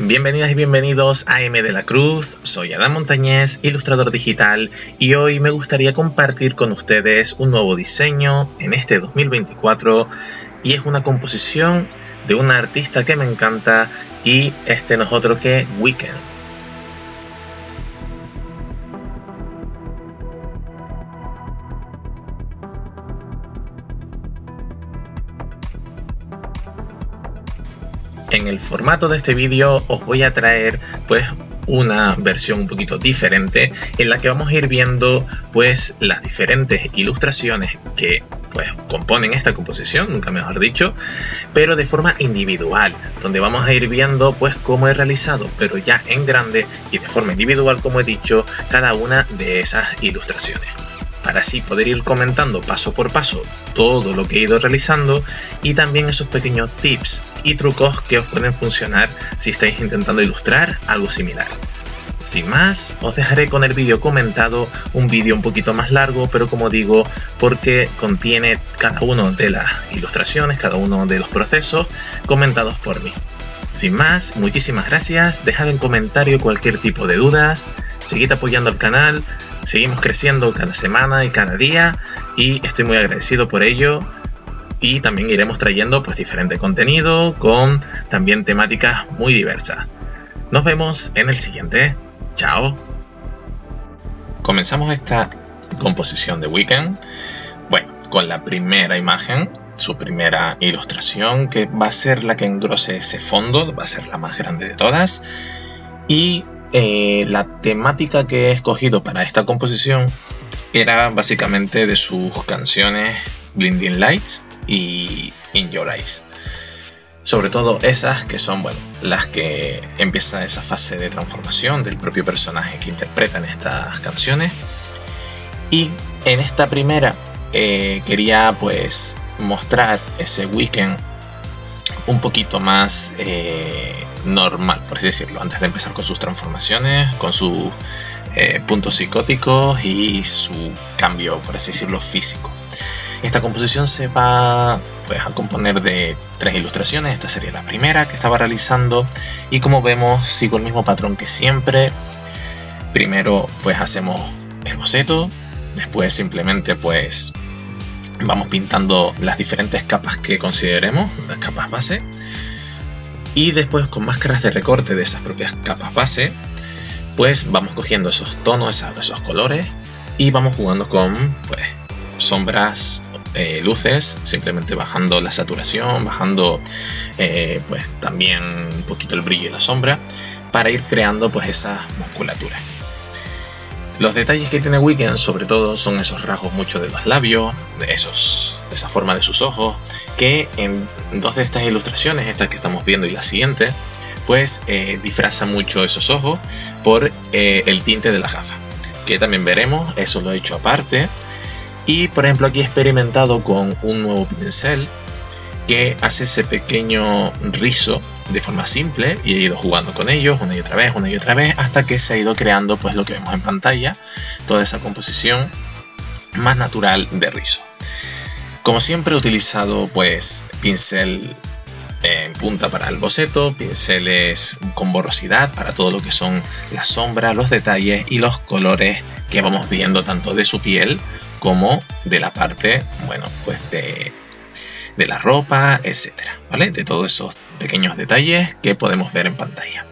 Bienvenidas y bienvenidos a M de la Cruz, soy Adán Montañés, ilustrador digital, y hoy me gustaría compartir con ustedes un nuevo diseño en este 2024, y es una composición de una artista que me encanta, y este no es otro que Weeknd. En el formato de este vídeo os voy a traer pues una versión un poquito diferente en la que vamos a ir viendo pues las diferentes ilustraciones que pues componen esta composición, nunca mejor dicho, pero de forma individual, donde vamos a ir viendo pues cómo he realizado, pero ya en grande y de forma individual, como he dicho, cada una de esas ilustraciones, para así poder ir comentando paso por paso todo lo que he ido realizando y también esos pequeños tips y trucos que os pueden funcionar si estáis intentando ilustrar algo similar. Sin más, os dejaré con el vídeo comentado, un vídeo un poquito más largo, pero como digo, porque contiene cada una de las ilustraciones, cada uno de los procesos comentados por mí. Sin más, muchísimas gracias, dejad en comentario cualquier tipo de dudas, seguid apoyando al canal, seguimos creciendo cada semana y cada día y estoy muy agradecido por ello, y también iremos trayendo pues diferente contenido con también temáticas muy diversas. Nos vemos en el siguiente, chao. Comenzamos esta composición de Weeknd, bueno, con la primera imagen, su primera ilustración, que va a ser la que engrose ese fondo, va a ser la más grande de todas. Y la temática que he escogido para esta composición era básicamente de sus canciones Blinding Lights y In Your Eyes. Sobre todo esas que son, bueno, las que empieza esa fase de transformación del propio personaje que interpreta en estas canciones. Y en esta primera quería pues mostrar ese Weeknd un poquito más normal, por así decirlo, antes de empezar con sus transformaciones, con sus puntos psicóticos y su cambio, por así decirlo, físico. Esta composición se va pues a componer de 3 ilustraciones. Esta sería la primera que estaba realizando, y como vemos sigo el mismo patrón que siempre. Primero pues hacemos el boceto, después simplemente pues vamos pintando las diferentes capas que consideremos, las capas base, y después con máscaras de recorte de esas propias capas base pues vamos cogiendo esos tonos, esos colores, y vamos jugando con pues sombras, luces, simplemente bajando la saturación, bajando pues también un poquito el brillo y la sombra, para ir creando pues esa musculatura. Los detalles que tiene Weeknd sobre todo son esos rasgos mucho de los labios, de esa forma de sus ojos, que en 2 de estas ilustraciones, esta que estamos viendo y la siguiente, pues disfraza mucho esos ojos por el tinte de la gafa, que también veremos, eso lo he hecho aparte. Y por ejemplo aquí he experimentado con un nuevo pincel que hace ese pequeño rizo de forma simple, y he ido jugando con ellos una y otra vez hasta que se ha ido creando pues lo que vemos en pantalla, toda esa composición más natural de rizo. Como siempre he utilizado pues pincel en punta para el boceto, pinceles con borrosidad para todo lo que son las sombras, los detalles y los colores que vamos viendo tanto de su piel como de la parte, bueno, pues de la ropa, etcétera, ¿vale? De todos esos pequeños detalles que podemos ver en pantalla.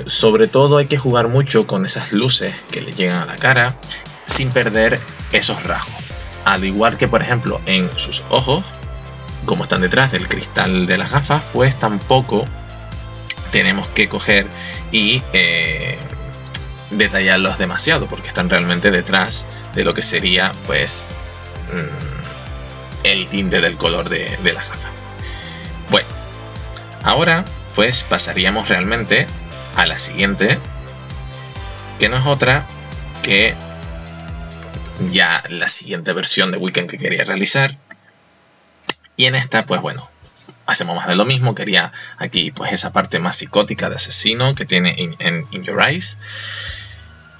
Sobre todo hay que jugar mucho con esas luces que le llegan a la cara sin perder esos rasgos. Al igual que por ejemplo en sus ojos, como están detrás del cristal de las gafas, pues tampoco tenemos que coger y detallarlos demasiado, porque están realmente detrás de lo que sería pues el tinte del color de la gafa. Bueno, ahora pues pasaríamos realmente a la siguiente, que no es otra que ya la siguiente versión de Weeknd que quería realizar. Y en esta pues bueno, hacemos más de lo mismo. Quería aquí pues esa parte más psicótica de asesino que tiene en In Your Eyes,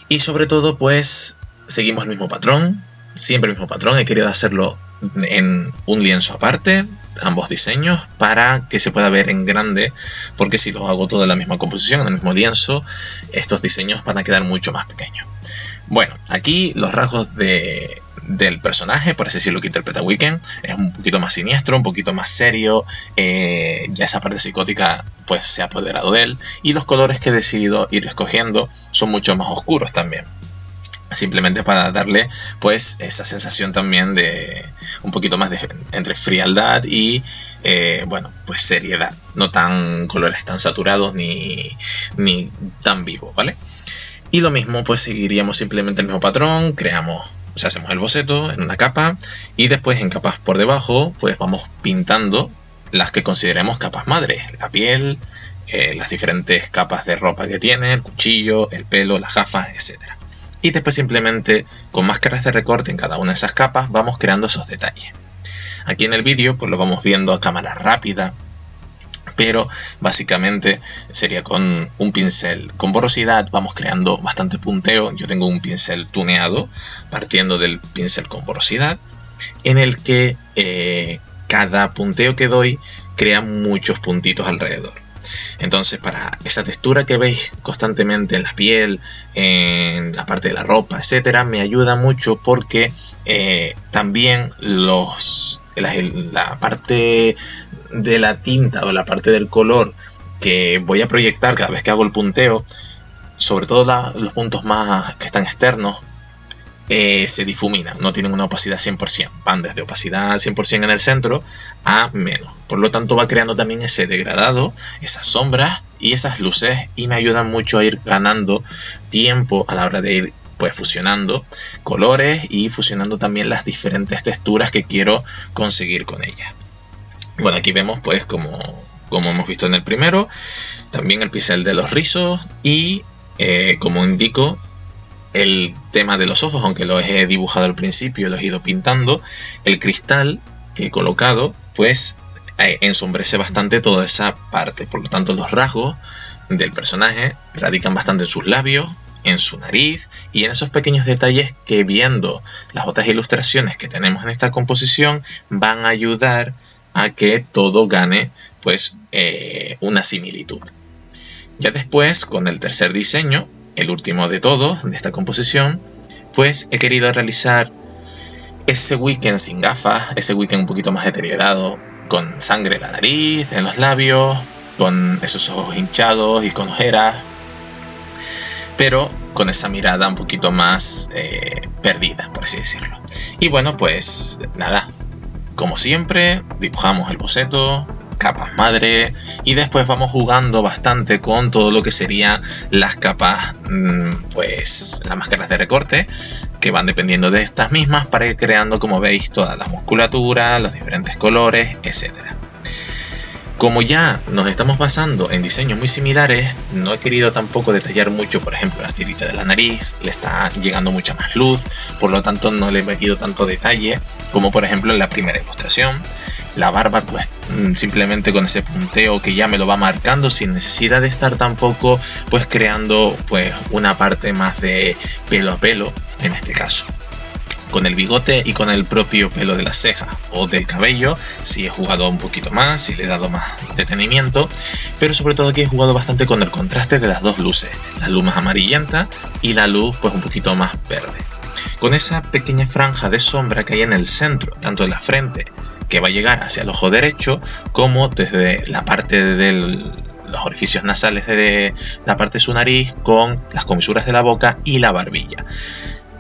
y sobre todo pues seguimos el mismo patrón, siempre el mismo patrón. He querido hacerlo en un lienzo aparte, ambos diseños para que se pueda ver en grande, porque si lo hago todo en la misma composición, en el mismo lienzo, estos diseños van a quedar mucho más pequeños. Bueno, aquí los rasgos del personaje, por así decirlo, que interpreta Wiccan, es un poquito más siniestro, un poquito más serio, ya esa parte psicótica pues se ha apoderado de él, y los colores que he decidido ir escogiendo son mucho más oscuros también, simplemente para darle pues esa sensación también de un poquito más de entre frialdad y bueno, pues seriedad, no tan colores tan saturados ni tan vivos, ¿vale? Y lo mismo, pues seguiríamos simplemente el mismo patrón, hacemos el boceto en una capa y después en capas por debajo pues vamos pintando las que consideremos capas madre, la piel, las diferentes capas de ropa que tiene, el cuchillo, el pelo, las gafas, etc. Y después simplemente con máscaras de recorte en cada una de esas capas vamos creando esos detalles. Aquí en el vídeo pues lo vamos viendo a cámara rápida, pero básicamente sería con un pincel con borrosidad, vamos creando bastante punteo. Yo tengo un pincel tuneado partiendo del pincel con borrosidad, en el que cada punteo que doy crea muchos puntitos alrededor. Entonces, para esa textura que veis constantemente en la piel, en la parte de la ropa, etcétera, me ayuda mucho porque también la parte de la tinta o la parte del color que voy a proyectar cada vez que hago el punteo, sobre todo los puntos más que están externos, se difuminan, no tienen una opacidad 100%, van desde opacidad 100% en el centro a menos, por lo tanto va creando también ese degradado, esas sombras y esas luces, y me ayudan mucho a ir ganando tiempo a la hora de ir pues fusionando colores y fusionando también las diferentes texturas que quiero conseguir con ellas. Bueno, aquí vemos pues como hemos visto en el primero, también el pincel de los rizos y como indico, el tema de los ojos, aunque lo he dibujado al principio, lo he ido pintando, el cristal que he colocado pues ensombrece bastante toda esa parte, por lo tanto los rasgos del personaje radican bastante en sus labios, en su nariz y en esos pequeños detalles que, viendo las otras ilustraciones que tenemos en esta composición, van a ayudar a que todo gane pues una similitud. Ya después, con el tercer diseño, el último de todos de esta composición, pues he querido realizar ese Wiccan sin gafas, ese Wiccan un poquito más deteriorado, con sangre en la nariz, en los labios, con esos ojos hinchados y con ojeras, pero con esa mirada un poquito más perdida, por así decirlo. Y bueno, pues nada, como siempre, dibujamos el boceto, capas madre, y después vamos jugando bastante con todo lo que serían las capas, pues las máscaras de recorte, que van dependiendo de estas mismas para ir creando, como veis, toda la musculatura, los diferentes colores, etcétera. Como ya nos estamos basando en diseños muy similares, no he querido tampoco detallar mucho, por ejemplo, la tirita de la nariz, le está llegando mucha más luz, por lo tanto no le he metido tanto detalle como por ejemplo en la primera ilustración. La barba pues simplemente con ese punteo que ya me lo va marcando sin necesidad de estar tampoco pues creando pues una parte más de pelo a pelo en este caso. Con el bigote y con el propio pelo de las cejas o del cabello sí he jugado un poquito más, sí le he dado más detenimiento, pero sobre todo aquí he jugado bastante con el contraste de las dos luces, la luz más amarillenta y la luz pues un poquito más verde. Con esa pequeña franja de sombra que hay en el centro, tanto de la frente, que va a llegar hacia el ojo derecho, como desde la parte de los orificios nasales de la parte de su nariz, con las comisuras de la boca y la barbilla.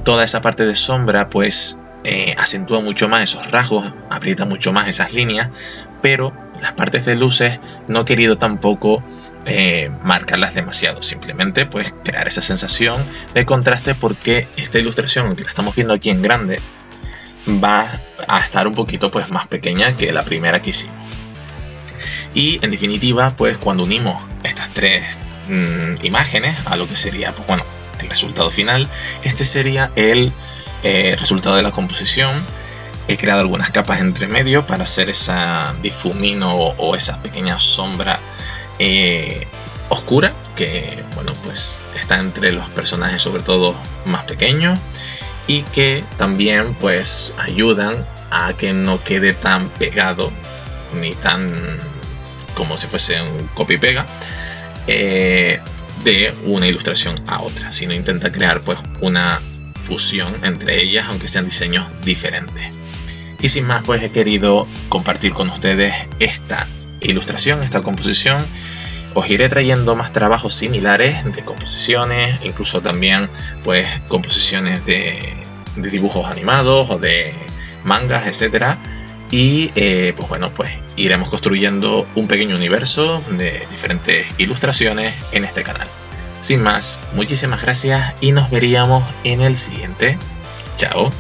Toda esa parte de sombra pues acentúa mucho más esos rasgos, aprieta mucho más esas líneas, pero las partes de luces no he querido tampoco marcarlas demasiado, simplemente pues crear esa sensación de contraste, porque esta ilustración, aunque la estamos viendo aquí en grande, va a estar un poquito pues más pequeña que la primera que hicimos. Y en definitiva, pues cuando unimos estas tres imágenes a lo que sería pues bueno, el resultado final, este sería el resultado de la composición. He creado algunas capas entre medio para hacer esa difumino o esa pequeña sombra oscura que bueno pues está entre los personajes, sobre todo más pequeños, y que también pues ayudan a que no quede tan pegado ni tan como si fuese un copy-pega de una ilustración a otra, sino intenta crear pues una fusión entre ellas, aunque sean diseños diferentes. Y sin más, pues he querido compartir con ustedes esta ilustración, esta composición. Os iré trayendo más trabajos similares de composiciones, incluso también pues composiciones de dibujos animados o de mangas, etcétera. Y pues bueno, pues iremos construyendo un pequeño universo de diferentes ilustraciones en este canal. Sin más, muchísimas gracias y nos veríamos en el siguiente. Chao.